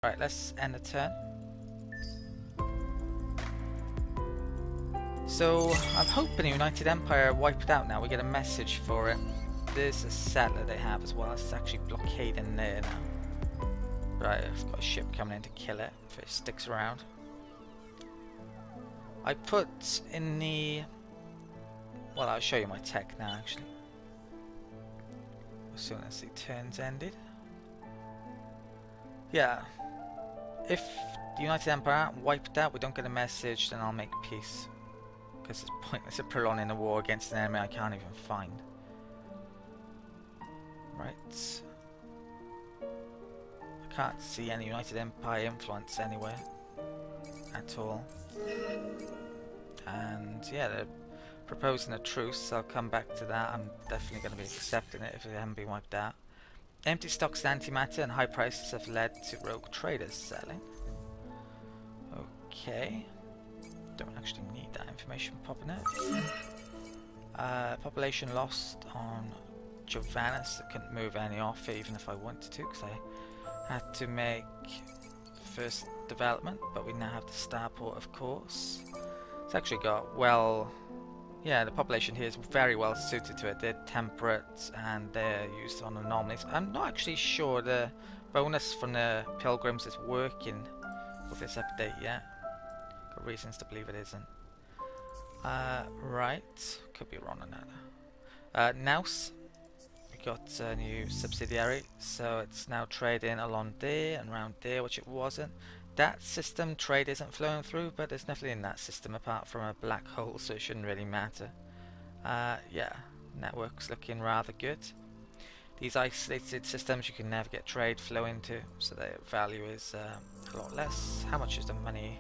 Right, let's end the turn. So I'm hoping the United Empire wiped out now. We get a message for it. There's a settler they have as well. It's actually blockading there now. Right, I've got a ship coming in to kill it if it sticks around. I put in the... Well, I'll show you my tech now actually. As soon as the turn's ended. Yeah. If the United Empire wiped out, we don't get a message, then I'll make peace. Because it's pointless in prolonging a war against an enemy I can't even find. Right. I can't see any United Empire influence anywhere at all. And yeah, they're proposing a truce. I'll come back to that. I'm definitely going to be accepting it if it hasn't been wiped out. Empty stocks, antimatter, and high prices have led to rogue traders selling. Okay. Don't actually need that information popping out. Population lost on Giovannis. I couldn't move any off it even if I wanted to because I had to make first development, but we now have the starport, of course. It's actually got, well, yeah, the population here is very well suited to it. They're temperate and they're used on anomalies. I'm not actually sure the bonus from the pilgrims is working with this update yet. Got reasons to believe it isn't. Right, could be wrong on that. Naus, we got a new subsidiary, so it's now trading along there and around there, which it wasn't. That system trade isn't flowing through, but there's nothing in that system apart from a black hole, so it shouldn't really matter. Yeah, network's looking rather good. These isolated systems you can never get trade flow into, so their value is a lot less. How much is the money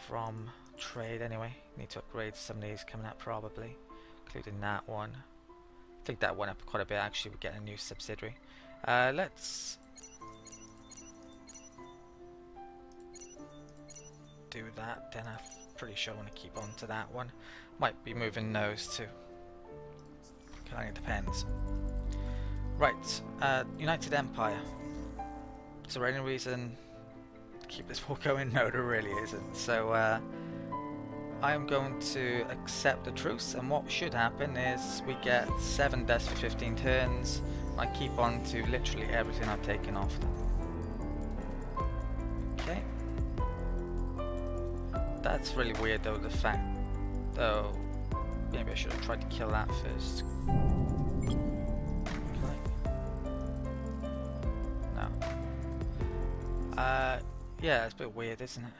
from trade anyway? Need to upgrade some of these coming out probably, including that one. I think that went up quite a bit actually. We're getting a new subsidiary. Let's do that, then I'm pretty sure I want to keep on to that one. Might be moving those too. Kind of depends. Right, United Empire. Is there any reason to keep this war going? No, there really isn't. So I am going to accept the truce, and what should happen is we get 7 deaths for 15 turns. I keep on to literally everything I've taken off them. Okay. That's really weird though, the fact though, maybe I should have tried to kill that first. No. Yeah, it's a bit weird, isn't it?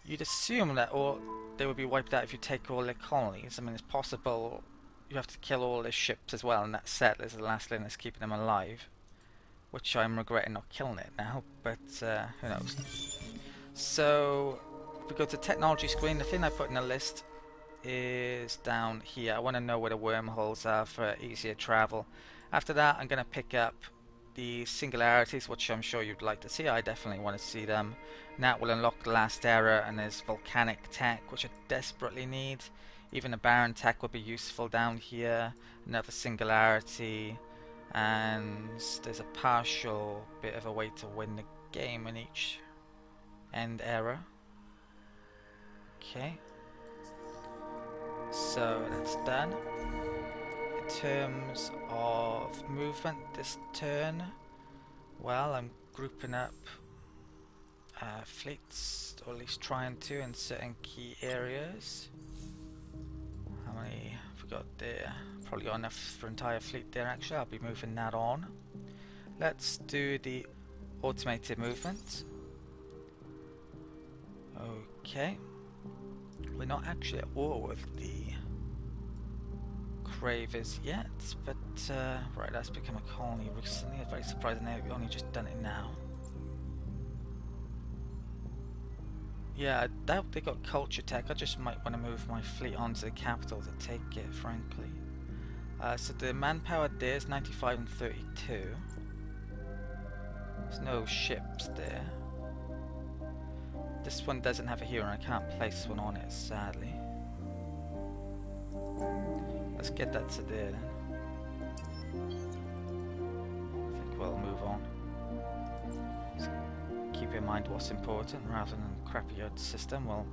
You'd assume that they would be wiped out if you take all their colonies. I mean, it's possible you have to kill all their ships as well, and that settler is the last thing that's keeping them alive. Which I'm regretting not killing it now, but who knows. So, if we go to technology screen, the thing I put in the list is down here. I want to know where the wormholes are for easier travel. After that, I'm going to pick up the singularities, which I'm sure you'd like to see. I definitely want to see them. And that will unlock the last era, and there's volcanic tech, which I desperately need. Even the barren tech would be useful down here. Another singularity, and there's a partial bit of a way to win the game in each end era. Okay, so that's done. In terms of movement this turn, well, I'm grouping up fleets, or at least trying to, in certain key areas. How many have we got there? Probably got enough for entire fleet there actually. I'll be moving that on. Let's do the automated movement. Okay, we're not actually at war with the Cravers yet, but right, that's become a colony recently. I'm very surprised they've only just done it now. Yeah, I doubt they got culture tech. I just might want to move my fleet onto the capital to take it, frankly. So the manpower there is 95 and 32. There's no ships there. This one doesn't have a hero and I can't place one on it, sadly. Let's get that to there then. I think we'll move on. in mind what's important rather than a crappy old system. We'll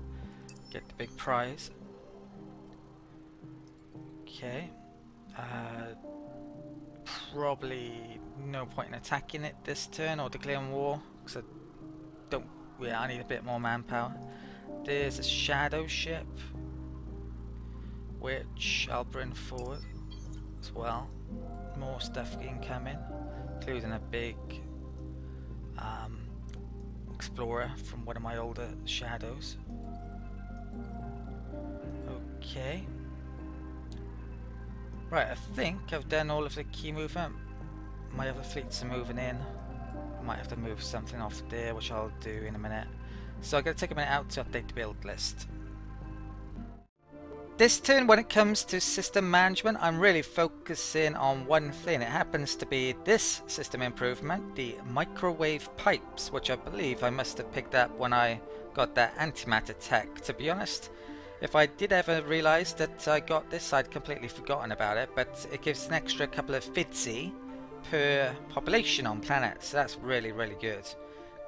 get the big prize. Okay. Probably no point in attacking it this turn or declaring war, because I need a bit more manpower. There's a shadow ship, which I'll bring forward as well. More stuff incoming, including a big explorer from one of my older shadows. Okay. Right, I think I've done all of the key movement. My other fleets are moving in. I might have to move something off there, which I'll do in a minute. So I'm going to take a minute out to update the build list. This turn, when it comes to system management, I'm really focusing on one thing. It happens to be this system improvement, the microwave pipes, which I believe I must have picked up when I got that antimatter tech. To be honest, if I did ever realise that I got this, I'd completely forgotten about it, but it gives an extra couple of fidzy per population on planet, so that's really, really good.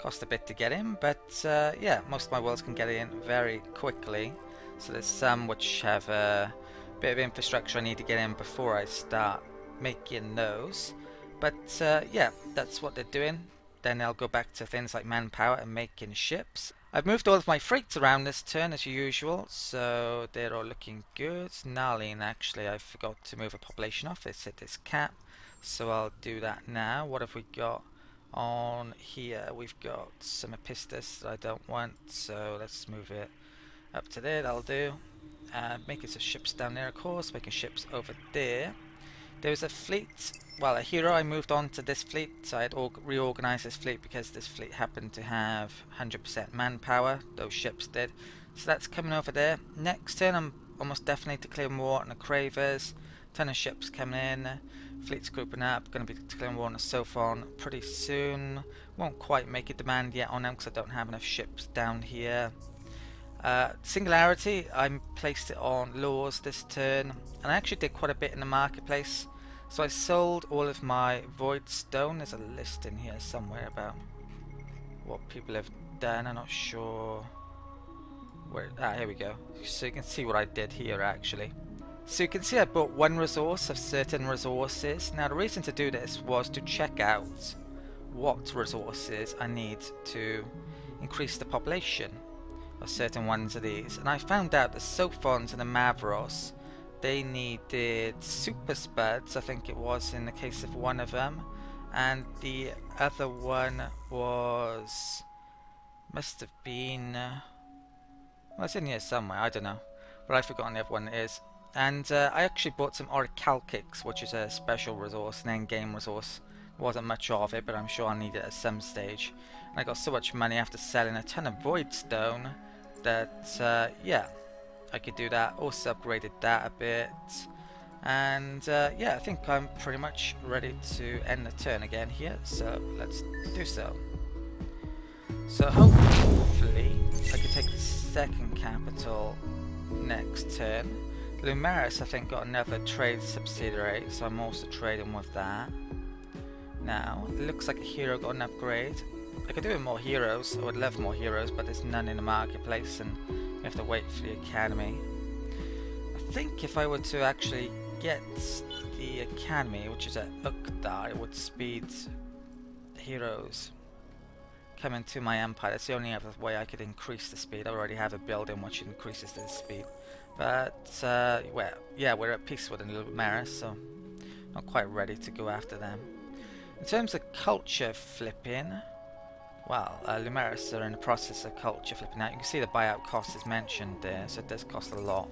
Cost a bit to get in, but yeah, most of my worlds can get in very quickly. So there's some which have a bit of infrastructure I need to get in before I start making those. But yeah, that's what they're doing. Then I'll go back to things like manpower and making ships. I've moved all of my freights around this turn as usual, so they're all looking good. Narline, actually, I forgot to move a population off. It's hit this cap, so I'll do that now. What have we got on here? We've got some Epistus that I don't want, so let's move it up to there. That'll do. Making some ships down there, of course, making ships over there. There's a fleet, well, a hero. I moved on to this fleet, so I had reorganized this fleet because this fleet happened to have 100% manpower. Those ships did. So that's coming over there. Next turn, I'm almost definitely declaring war on the Cravers. Ton of ships coming in. Fleet's grouping up. Going to be declaring war on the Sophon pretty soon. Won't quite make a demand yet on them because I don't have enough ships down here. Singularity, I placed it on laws this turn, and I actually did quite a bit in the marketplace. So I sold all of my void stone. There's a list in here somewhere about what people have done. I'm not sure where. Here we go. So you can see what I did here actually. So you can see I bought one resource of certain resources. Now the reason to do this was to check out what resources I need to increase the population of certain ones of these, and I found out the Sophons and the Mavros, they needed super spuds, I think it was in the case of one of them, and the other one must have been well, it's in here somewhere, I don't know, but I've forgotten the other one is. And I actually bought some Orichalcics, which is a special resource, an end-game resource. Wasn't much of it, but I'm sure I'll need it at some stage. And I got so much money after selling a ton of void stone that yeah, I could do that. Also upgraded that a bit, and yeah, I think I'm pretty much ready to end the turn again here, so let's do so. So hopefully I can take the second capital next turn. Lumeris, I think, got another trade subsidiary, so I'm also trading with that. Now, it looks like a hero got an upgrade. I could do with more heroes. I would love more heroes, but there's none in the marketplace, and you have to wait for the academy. I think if I were to actually get the academy, which is at Ukdar, it would speed heroes coming to my empire. That's the only other way I could increase the speed. I already have a building which increases the speed. But, well, yeah, we're at peace with the Lumeris, so not quite ready to go after them. In terms of culture flipping, well, Lumeris are in the process of culture flipping out. You can see the buyout cost is mentioned there, so it does cost a lot.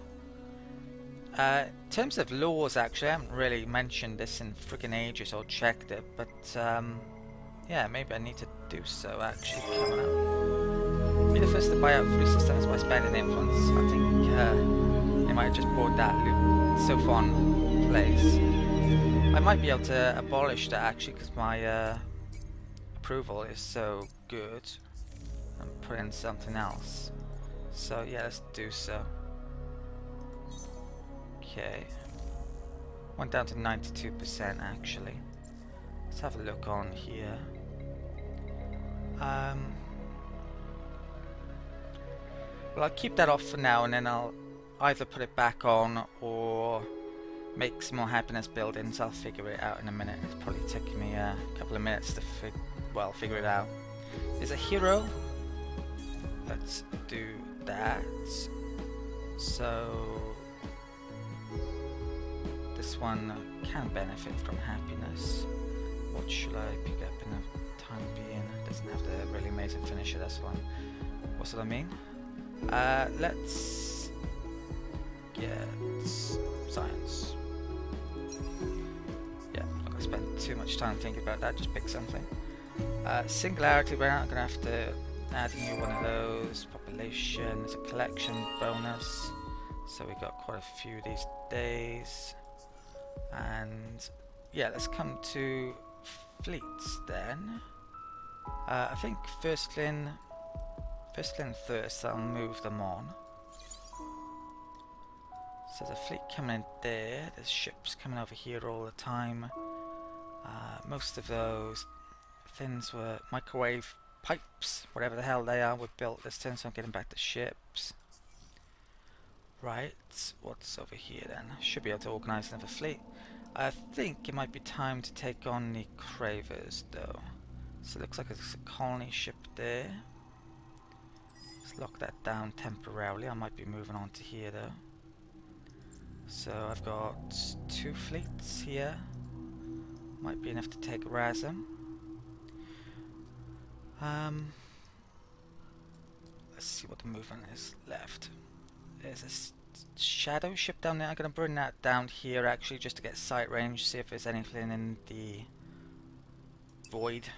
In terms of laws, actually, I haven't really mentioned this in friggin' ages or checked it, but yeah, maybe I need to do so actually coming up. Be the first to buy out 3 systems by spending influence. I think they might have just bought that Sophon place. I might be able to abolish that actually because my approval is so good, and put in something else. So yeah, let's do so. Okay, went down to 92% actually. Let's have a look on here. Well, I'll keep that off for now, and then I'll either put it back on or make some more happiness buildings. I'll figure it out in a minute. It's probably taking me a couple of minutes to figure it out. There's a hero. Let's do that. So this one can benefit from happiness. What should I pick up in the time being? It doesn't have the really amazing finisher, this one. What's what I mean? Let's get science. Yeah, I'm not going to spend too much time thinking about that, just pick something. Singularity, we're not going to have to add a new one of those. Population, there's a collection bonus. So we got quite a few these days. And yeah, let's come to fleets then. I think firstly and first I'll move them on. So there's a fleet coming in there, there's ships coming over here all the time. Most of those things were microwave pipes, whatever the hell they are, were built this turn, so I'm getting back to ships. Right, what's over here then? Should be able to organise another fleet. I think it might be time to take on the Cravers though. So it looks like there's a colony ship there. Let's lock that down temporarily. I might be moving on to here though. So I've got 2 fleets here. Might be enough to take Razum. Let's see what the movement is left. There's a shadow ship down there. I'm going to bring that down here actually just to get sight range, see if there's anything in the void,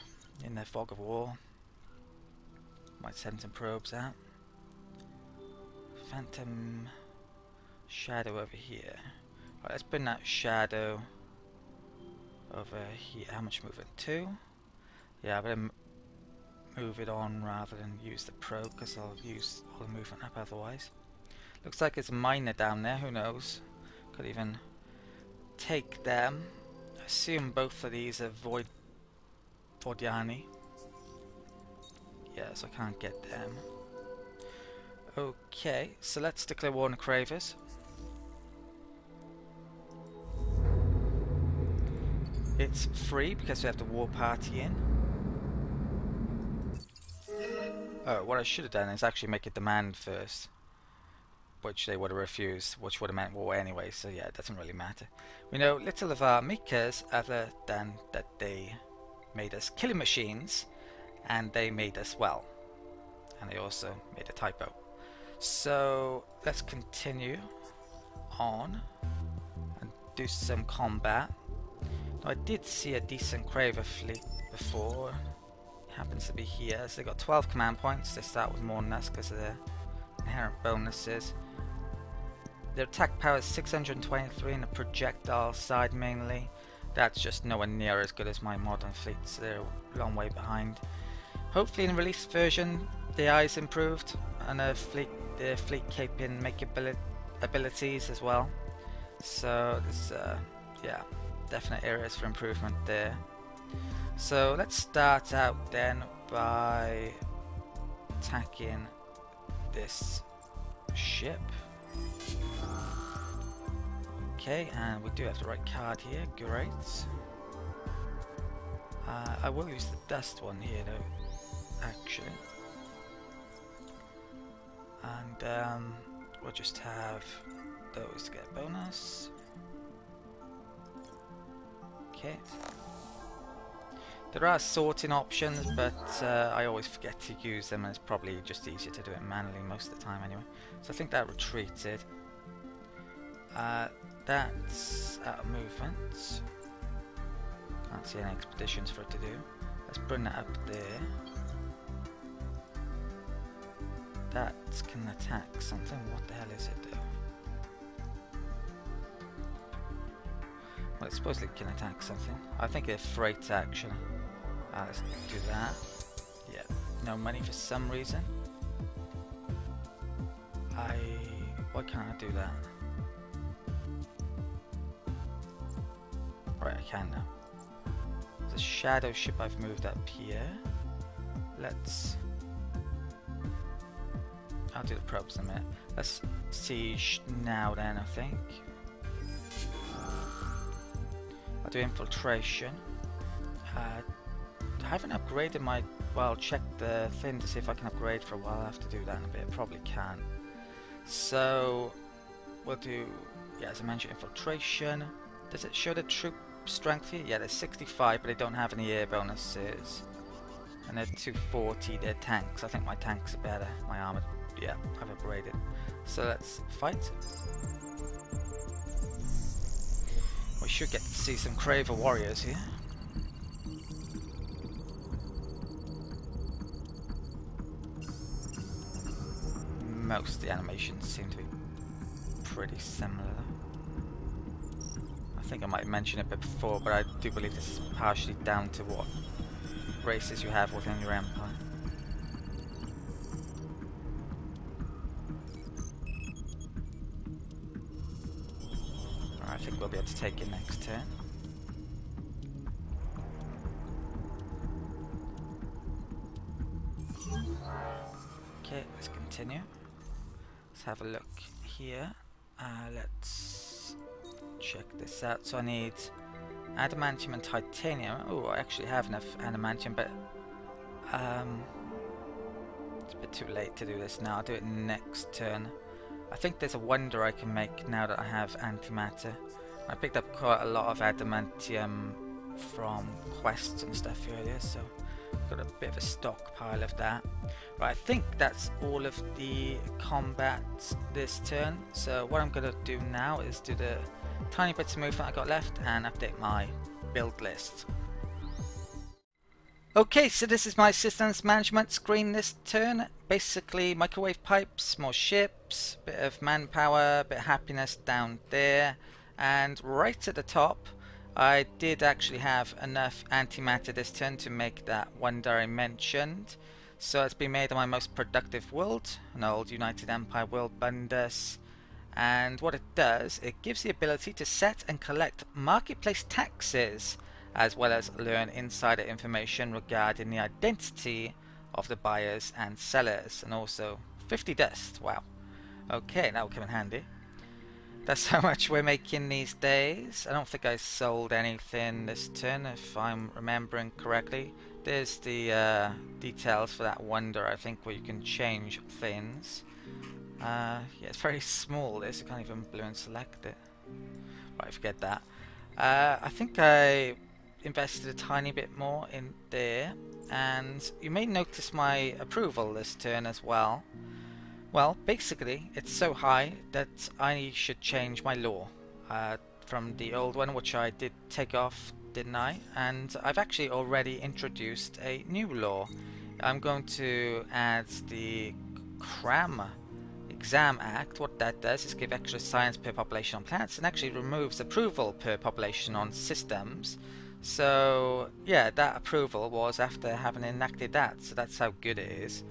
in the fog of war. Might send some probes out. Phantom shadow over here. Right, let's bring that shadow over here. How much movement? 2? Yeah, I'm going to move it on rather than use the probe because I'll use all the movement up otherwise. Looks like it's a miner down there, who knows? Could even take them. I assume both of these are Voidiani. Yeah, so I can't get them. Okay, so let's declare war on the Cravers. It's free because we have the war party in. Oh, what I should have done is actually make a demand first, which they would have refused, which would have meant war anyway, so yeah, it doesn't really matter. We know little of our makers other than that they made us killing machines, and they made us well. And they also made a typo. So let's continue on and do some combat. Now, I did see a decent Craver fleet before. It happens to be here. So they got 12 command points. They start with more than us because of their inherent bonuses. Their attack power is 623 on the projectile side mainly. That's just nowhere near as good as my modern fleets, so they're a long way behind. Hopefully in the released version the AI's improved and the fleet caping make abilities as well. So there's yeah, definite areas for improvement there. So let's start out then by attacking this ship. Okay, and we do have the right card here, great. I will use the dust one here though, actually. And we'll just have those to get a bonus. Okay. There are sorting options, but I always forget to use them, and it's probably just easier to do it manually most of the time anyway. So I think that retreated. That's out of movement. Can't see any expeditions for it to do. Let's bring that up there. That can attack something. What the hell is it though? Well, it supposedly can attack something. I think it freights actually. Let's do that. Yeah, no money for some reason. Why can't I do that? Right, I can now. The shadow ship I've moved up here. Let's... I'll do the probes in a minute. Let's siege now then, I think. I'll do infiltration. I haven't upgraded my... Well, check the thing to see if I can upgrade for a while. I'll have to do that in a bit. Probably can. So, we'll do... Yeah, as I mentioned, infiltration. Does it show the troop strength here? Yeah, there's 65, but they don't have any air bonuses. And they're 240, they're tanks. I think my tanks are better. My armor, yeah, I've upgraded. So let's fight. We should get to see some Craver warriors here. Most of the animations seem to be pretty similar. I think I might have mentioned it before, but I do believe this is partially down to what races you have within your empire. Alright, I think we'll be able to take it next turn. Okay, let's continue. Let's have a look here. Let's check this out. So I need adamantium and titanium. Oh, I actually have enough adamantium, but it's a bit too late to do this now. I'll do it next turn. I think there's a wonder I can make now that I have antimatter. I picked up quite a lot of adamantium from quests and stuff earlier, so I've got a bit of a stockpile of that. Right, I think that's all of the combat this turn. So what I'm going to do now is do the tiny bits of movement I got left and update my build list. Okay, so this is my systems management screen this turn. Basically microwave pipes, more ships, bit of manpower, bit of happiness down there, and right at the top I did actually have enough antimatter this turn to make that wonder I mentioned. So it's been made on my most productive world, an old United Empire world, Bundus. And what it does, it gives the ability to set and collect marketplace taxes, as well as learn insider information regarding the identity of the buyers and sellers, and also 50 dust. Wow. Okay, that will come in handy. That's how much we're making these days. I don't think I sold anything this turn, if I'm remembering correctly. There's the details for that wonder, I think, where you can change things. Yeah, it's very small, this. I can't even blue and select it. Right, forget that. I think I invested a tiny bit more in there, and you may notice my approval this turn as well. Well, basically, it's so high that I should change my law from the old one, which I did take off, didn't I? And I've actually already introduced a new law. I'm going to add the CRAM Exam Act. What that does is give extra science per population on planets and actually removes approval per population on systems. So yeah, that approval was after having enacted that, so that's how good it is.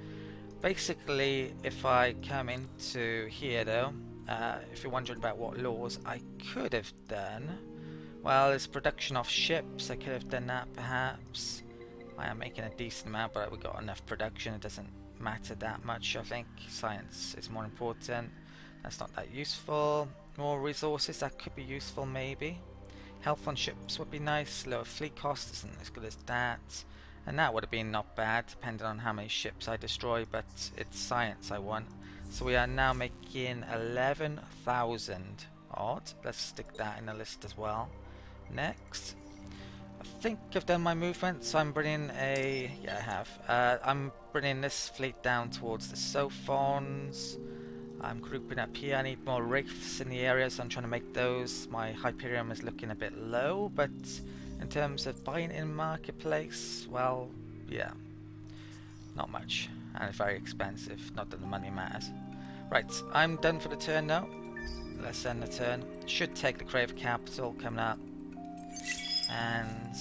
Basically, if I come into here though, if you're wondering about what laws I could have done, well, there's production of ships. I could have done that perhaps. I am making a decent amount, but we got enough production. It doesn't matter that much, I think. Science is more important. That's not that useful. More resources, that could be useful maybe. Health on ships would be nice. Lower fleet cost isn't as good as that. And that would have been not bad, depending on how many ships I destroy, but it's science I want. So we are now making 11,000 odd. Let's stick that in the list as well. Next. I think I've done my movement, so I'm bringing a... yeah, I have. I'm bringing this fleet down towards the Sophons. I'm grouping up here. I need more Wraiths in the area, so I'm trying to make those. My Hyperion is looking a bit low, but in terms of buying in marketplace, well, yeah, not much, and it's very expensive. Not that the money matters. Right, I'm done for the turn now. Let's end the turn. Should take the Crave Capital coming up, and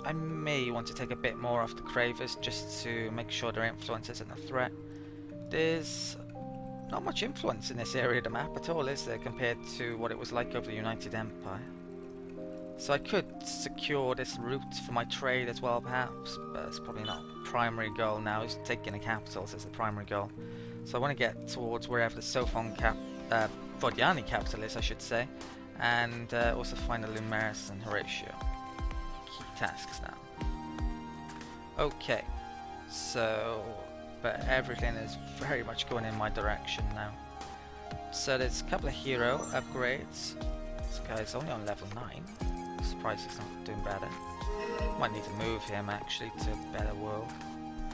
I may want to take a bit more off the Cravers just to make sure their influence isn't a threat. There's not much influence in this area of the map at all, is there, compared to what it was like over the United Empire? So I could secure this route for my trade as well, perhaps, but it's probably not primary goal now. Is taking the capitals as the primary goal. So I want to get towards wherever the Vodiani capital is, I should say, and also find the Lumeris and Horatio. Key tasks now. Okay, so, but everything is very much going in my direction now. So there's a couple of hero upgrades. This guy's only on level 9. I'm surprised he's not doing better. Might need to move him actually to a better world.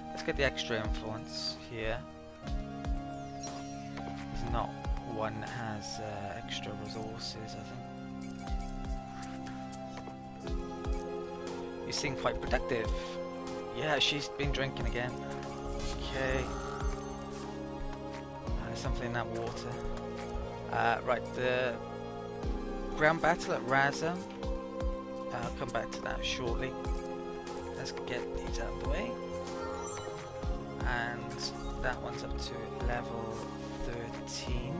Let's get the extra influence here. There's not one that has extra resources, I think. You seem quite productive. Yeah, she's been drinking again. Okay. There's something in that water. Right, the ground battle at Raza. I'll come back to that shortly. Let's get these out of the way. And that one's up to level 13.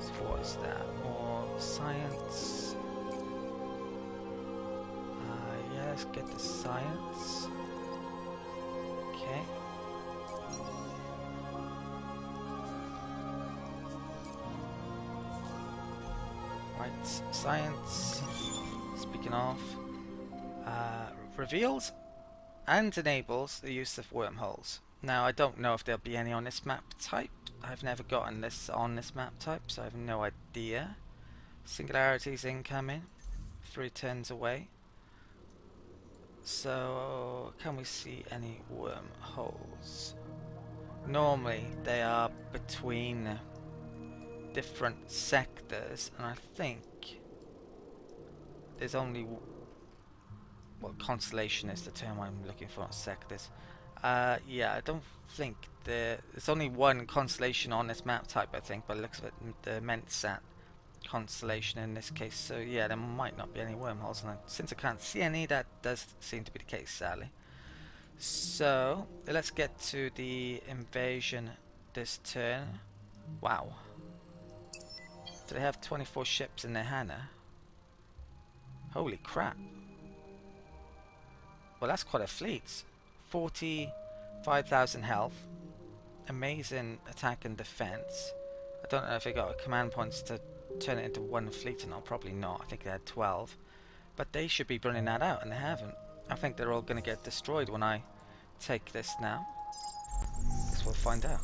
So what is that? More science. Yeah, let's get the science. Okay. Right, science. Speaking of, reveals and enables the use of wormholes. Now, I don't know if there'll be any on this map type. I've never gotten this on this map type, so I have no idea. Singularities incoming, 3 turns away. So, can we see any wormholes? Normally, they are between different sectors, and I think there's only, well, constellation is the term I'm looking for, not sectors. Yeah, I don't think there's only one constellation on this map type, I think, but it looks like the Macsen constellation in this case. So yeah, there might not be any wormholes, and since I can't see any, that does seem to be the case, sadly. So let's get to the invasion this turn. Wow. Do they have 24 ships in their Hannah? Holy crap. Well, that's quite a fleet. 45,000 health. Amazing attack and defense. I don't know if they got command points to turn it into one fleet or not. Probably not. I think they had 12. But they should be running that out, and they haven't. I think they're all going to get destroyed when I take this now. Guess we'll find out.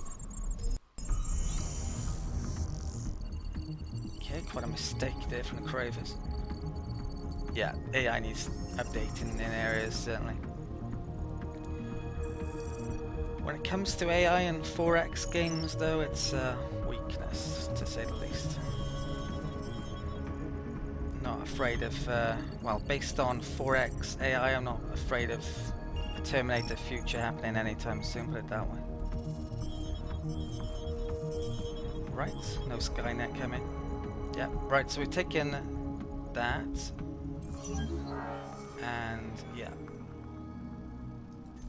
Okay, quite a mistake there from the Cravers. Yeah, AI needs updating in areas, certainly. When it comes to AI in 4X games, though, it's a weakness, to say the least. Not afraid of, well, based on 4X AI, I'm not afraid of a Terminator future happening anytime soon, put it that way. Right, no Skynet coming. Yeah, right, so we've taken that. And yeah,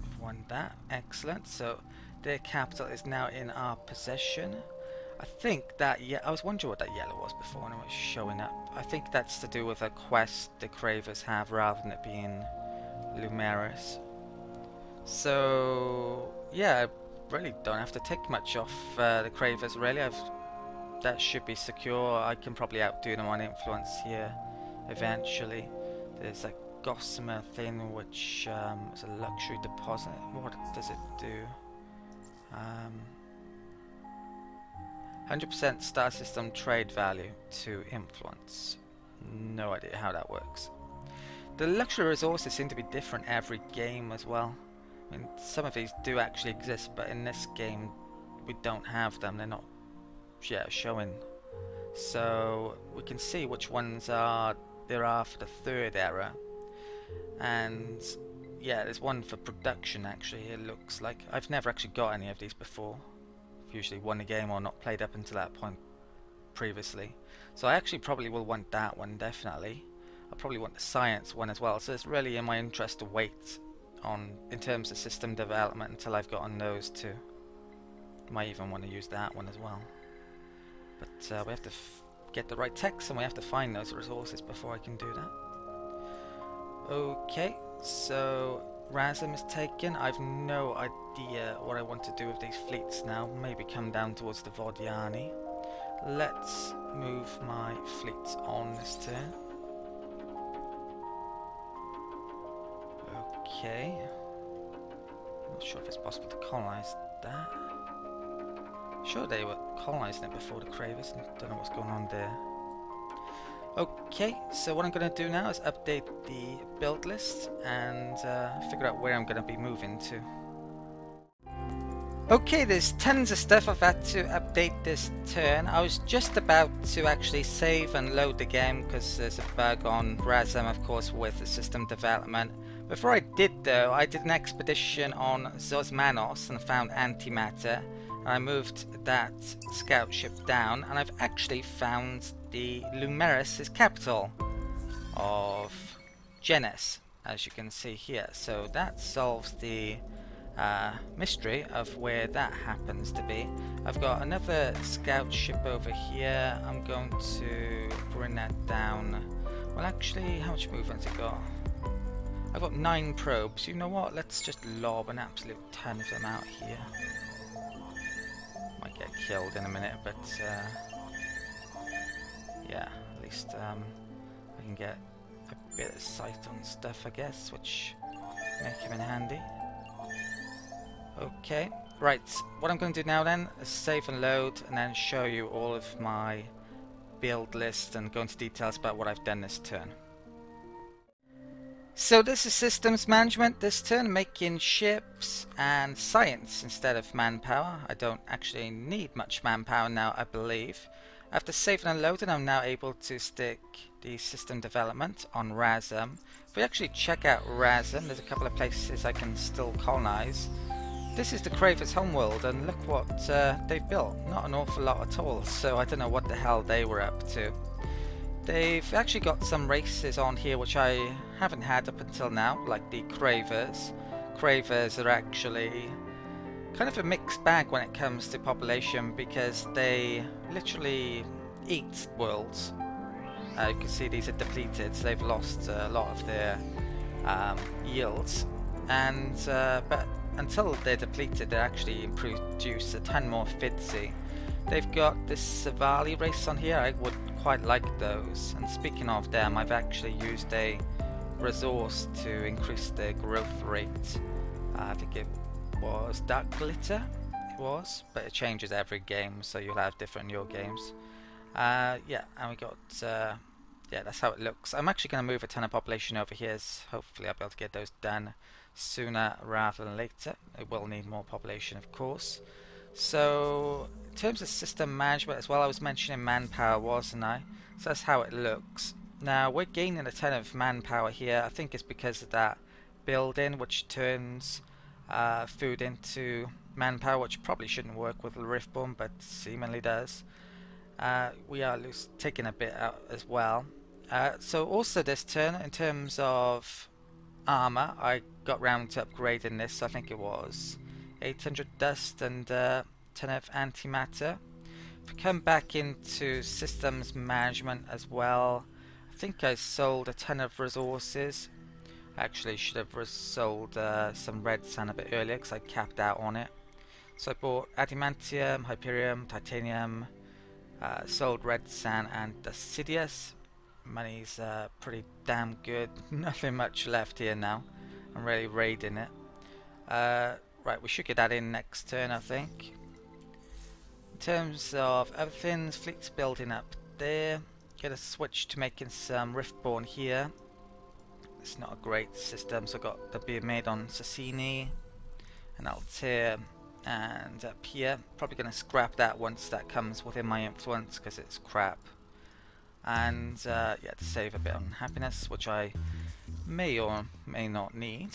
we've won that. Excellent. So their capital is now in our possession. I think that, yeah, I was wondering what that yellow was before when it was showing up. I think that's to do with a quest the Cravers have rather than it being Lumeris. So yeah, I really don't have to take much off the Cravers, really. That should be secure. I can probably outdo them on influence here eventually. There's a gossamer thing which is a luxury deposit. What does it do? 100% star system trade value to influence. No idea how that works. The luxury resources seem to be different every game as well. I mean, some of these do actually exist, but in this game we don't have them. They're not showing. So we can see which ones there are for the third era. And yeah, there's one for production actually, it looks like. I've never actually got any of these before. I've usually won the game or not played up until that point previously. So I actually probably will want that one, definitely. I'll probably want the science one as well. So it's really in my interest to wait on, in terms of system development, until I've gotten those two. Might even want to use that one as well. But we have to get the right text, and we have to find those resources before I can do that. Okay, so Razum is taken. I've no idea what I want to do with these fleets now. Maybe come down towards the Vodiani. Let's move my fleets on this turn. Okay. Not sure if it's possible to colonize that. Sure, they were colonizing it before the Cravers. Don't know what's going on there. Okay, so what I'm going to do now is update the build list and figure out where I'm going to be moving to. Okay, there's tons of stuff I've had to update this turn. I was just about to actually save and load the game because there's a bug on Razum, of course, with the system development. Before I did though, I did an expedition on Zosmanos and found antimatter. And I moved that scout ship down and I've actually found the Lumeris' capital of Genes, as you can see here. So that solves the mystery of where that happens to be. I've got another scout ship over here. I'm going to bring that down. Well, actually, how much movement has it got? I've got 9 probes. You know what? Let's just lob an absolute ton of them out here. Might get killed in a minute, but yeah, at least I can get a bit of sight on stuff, I guess, which may come in handy. Okay, right, what I'm going to do now then is save and load and then show you all of my build list and go into details about what I've done this turn. So this is systems management this turn, making ships and science instead of manpower. I don't actually need much manpower now, I believe. After saving and loading, I'm now able to stick the system development on Razum. If we actually check out Razum, there's a couple of places I can still colonize. This is the Cravers' homeworld, and look what they've built. Not an awful lot at all, so I don't know what the hell they were up to. They've actually got some races on here which I haven't had up until now, like the Cravers. Cravers are actually kind of a mixed bag when it comes to population because they literally eat worlds. You can see these are depleted, so they've lost a lot of their yields. And but until they're depleted, they actually produce a ton more Fidzi. They've got this Savali race on here. I would quite like those. And speaking of them, I've actually used a resource to increase their growth rate. I think it was Dark Glitter, it was, but it changes every game, so you'll have different in your games. Yeah, and we got, yeah, that's how it looks. I'm actually going to move a ton of population over here, so hopefully I'll be able to get those done sooner rather than later. It will need more population, of course. So in terms of system management as well, I was mentioning manpower, wasn't I? So that's how it looks. Now we're gaining a ton of manpower here. I think it's because of that building which turns food into manpower, which probably shouldn't work with the Riftborn, but seemingly does. We are taking a bit out as well. So also this turn, in terms of armor, I got round to upgrading this. So I think it was 800 dust and 10 of antimatter. If we come back into systems management as well, I think I sold a ton of resources. I actually should have sold some red sand a bit earlier because I capped out on it. So I bought adamantium, hyperium, titanium, sold red sand and Decidius. Money's pretty damn good. Nothing much left here now. I'm really raiding it. Right, we should get that in next turn, I think. In terms of other things, fleet's building up there. Get a switch to making some Riftborn here. It's not a great system, so I've got the being made on Sassini and Altair, and up here. Probably going to scrap that once that comes within my influence because it's crap. And yeah, to save a bit on happiness, which I may or may not need.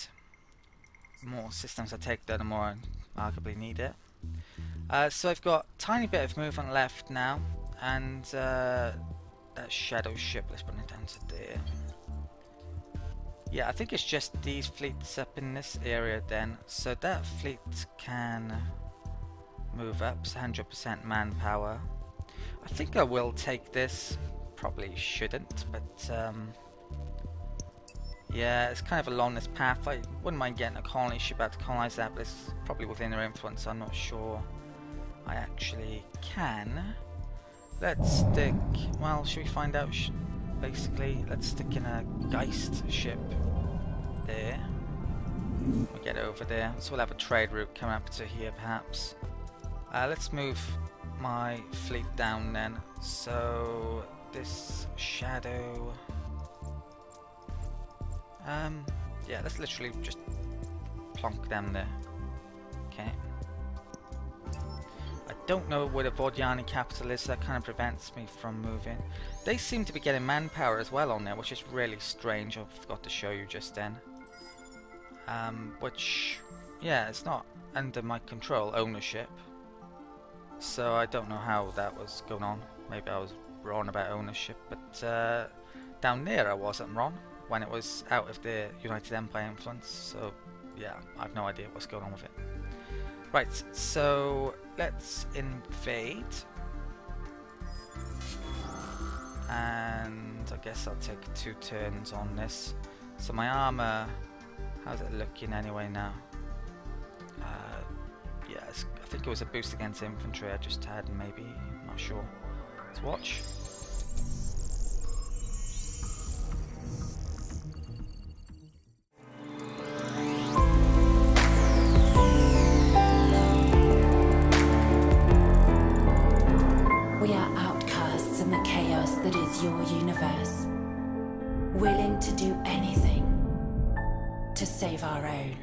The more systems I take, the more I arguably need it. So I've got a tiny bit of movement left now, and that shadow ship, let's bring it down to there. Yeah, I think it's just these fleets up in this area then. So that fleet can move up, it's 100% manpower. I think I will take this. Probably shouldn't, but Yeah, it's kind of along this path. I wouldn't mind getting a colony ship out to colonize that, but it's probably within their influence. I'm not sure I actually can. Let's stick... Well, should we find out? Basically, let's stick in a Geist ship there. We'll get over there. So we'll have a trade route coming up to here, perhaps. Let's move my fleet down then. So this Shadow... yeah, let's literally just plonk them there. Okay. I don't know where the Vodiani capital is, so that kind of prevents me from moving. They seem to be getting manpower as well on there, which is really strange. I forgot to show you just then. Which, yeah, it's not under my control, ownership. So I don't know how that was going on. Maybe I was wrong about ownership, but down there I wasn't wrong when it was out of the United Empire influence. So yeah, I've no idea what's going on with it. Right, so let's invade. And I guess I'll take 2 turns on this. So my armor, how's it looking anyway now? Yes, I think it was a boost against infantry I just had, maybe, I'm not sure. Let's watch. We are outcasts in the chaos that is your universe, willing to do anything to save our own.